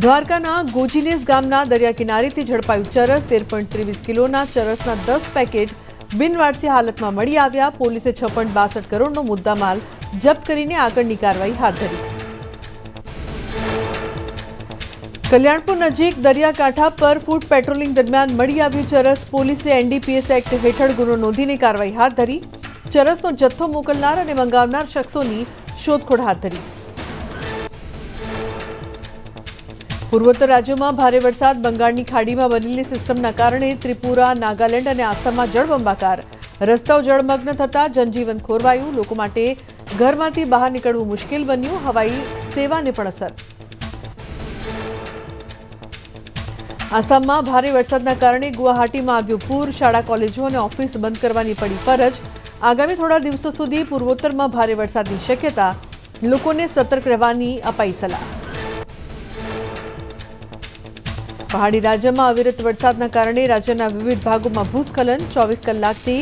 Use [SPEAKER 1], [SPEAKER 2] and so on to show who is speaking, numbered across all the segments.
[SPEAKER 1] દ્વારકાના ગોજીનેસ ગામના દરિયા કિનારેથી ઝડપાયું ચરસ 13.23 કિલોના ચરસના 10 પેકેટ બિનવારસી હાલતમાં મળી આવ્યા। પોલીસે 6.62 કરોડનો મુદ્દામાલ જપ્ત કરીને આગળની કાર્યવાહી હાથ ધરી। કલ્યાણપુર નજીક દરિયાકાંઠા પર ફૂડ પેટ્રોલિંગ દરમિયાન મળી આવ્યું ચરસ। પોલીસે એનડીપીએસ એક્ટ હેઠળ ગુનો નોંધીને કાર્યવાહી હાથ ધરી। ચરસનો જથ્થો મોકલનાર અને મંગાવનાર શખ્સોની શોધખોળ હાથ ધરી। પૂર્વોત્તર રાજ્યોમાં ભારે વરસાદ, બંગાળની ખાડીમાં બનેલી સિસ્ટમના કારણે ત્રિપુરા, નાગાલેન્ડ અને આસામમાં જળબંબાકાર। રસ્તાઓ જળમગ્ન થતા જનજીવન ખોરવાયું। લોકો માટે ઘરમાંથી બહાર નીકળવું મુશ્કેલ બન્યું। હવાઈ સેવાને પણ અસર। આસામમાં ભારે વરસાદના કારણે ગુવાહાટીમાં આવ્યું પૂર। શાળા, કોલેજો અને ઓફિસ બંધ કરવાની પડી ફરજ। આગામી થોડા દિવસો સુધી પૂર્વોત્તરમાં ભારે વરસાદની શક્યતા। લોકોને સતર્ક રહેવાની અપાઈ સલાહ। પહાડી રાજ્યમાં અવિરત વરસાદના કારણે રાજ્યના વિવિધ ભાગોમાં ભૂસ્ખલન। 24 કલાકથી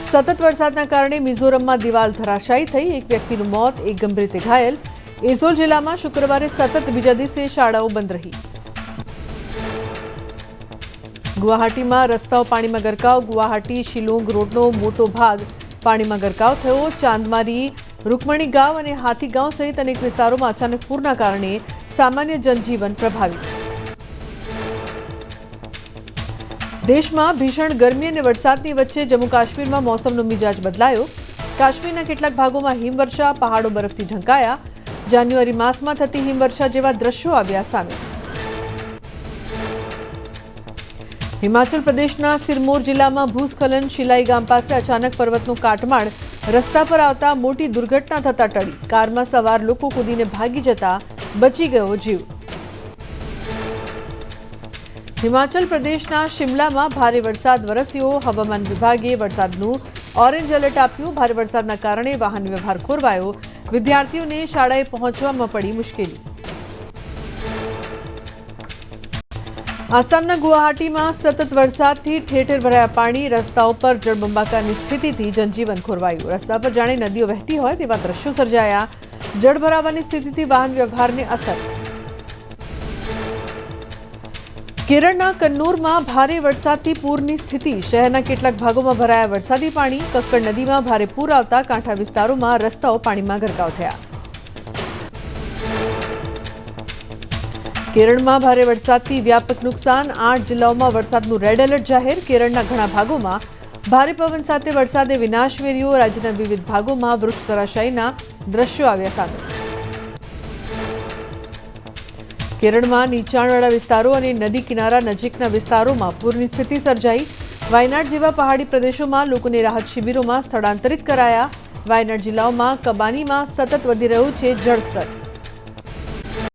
[SPEAKER 1] સતત વરસાદના કારણે મિઝોરમમાં દિવાલ ધરાશાયી થઈ। એક વ્યક્તિનું મોત, એક ગંભીર રીતે ઘાયલ। એઝોલ જિલ્લામાં શુક્રવારે સતત બીજા દિવસે શાળાઓ બંધ રહી। ગુવાહાટીમાં રસ્તાઓ પાણીમાં ગરકાવ। ગુવાહાટી શિલોંગ રોડનો મોટો ભાગ પાણીમાં ગરકાવ થયો। ચાંદમારી, રૂકમણી ગાંવ અને હાથી ગાંવ સહિત અનેક વિસ્તારોમાં અચાનક પૂરના કારણે સામાન્ય જનજીવન પ્રભાવિત। દેશમાં ભીષણ ગરમી અને વરસાદની વચ્ચે જમ્મુ કાશ્મીરમાં મોસમનો મિજાજ બદલાયો। કાશ્મીરના કેટલાક ભાગોમાં હિમવર્ષા, પહાડો બરફથી ઢંકાયા। જાન્યુઆરી માસમાં થતી હિમવર્ષા જેવા દ્રશ્યો આવ્યા સામે। હિમાચલ પ્રદેશના સિરમોર જિલ્લામાં ભૂસ્ખલન। શિલાઈ ગામ પાસે અચાનક પર્વતનો કાટમાળ રસ્તા પર આવતા મોટી દુર્ઘટના થતા ટળી। કારમાં સવાર લોકો કૂદીને ભાગી જતા બચી ગયો જીવ। હિમાચલ પ્રદેશના શિમલામાં ભારે વરસાદ વરસ્યો। હવામાન વિભાગે વરસાદનું ઓરેન્જ એલર્ટ આપ્યું। ભારે વરસાદના કારણે વાહન વ્યવહાર ખોરવાયો। વિદ્યાર્થીઓને શાળાએ પહોંચવામાં પડી મુશ્કેલી। આસામના ગુવાહાટીમાં સતત વરસાદથી ઠેર ઠેર ભરાયા પાણી। રસ્તાઓ પર જળબંબાકારની સ્થિતિથી જનજીવન ખોરવાયું। રસ્તા પર જાણે નદીઓ વહેતી હોય તેવા દ્રશ્યો સર્જાયા। જળભરાવાની સ્થિતિથી વાહન વ્યવહારને અસર। કેરળના કન્નૂરમાં ભારે વરસાદથી પૂરની સ્થિતિ। શહેરના કેટલાક ભાગોમાં ભરાયા વરસાદી પાણી। કક્કડ નદીમાં ભારે પૂર આવતા કાંઠા વિસ્તારોમાં રસ્તાઓ પાણીમાં ગરકાવ થયા। કેરળમાં ભારે વરસાદથી વ્યાપક નુકસાન। 8 જિલ્લાઓમાં વરસાદનું રેડ એલર્ટ જાહેર। કેરળના ઘણા ભાગોમાં ભારે પવન સાથે વરસાદે વિનાશ વેર્યો। રાજ્યના વિવિધ ભાગોમાં વૃક્ષ ધરાશાયીના દ્રશ્યો આવ્યા સામે। કેરળમાં નીચાણવાળા વિસ્તારો અને નદી કિનારા નજીકના વિસ્તારોમાં પૂરની સ્થિતિ સર્જાઈ। વાયનાડ જેવા પહાડી પ્રદેશોમાં લોકોને રાહત શિબિરોમાં સ્થળાંતરિત કરાયા। વાયનાડ જિલ્લાઓમાં કબાનીમાં સતત વધી રહ્યું છે જળસ્તર।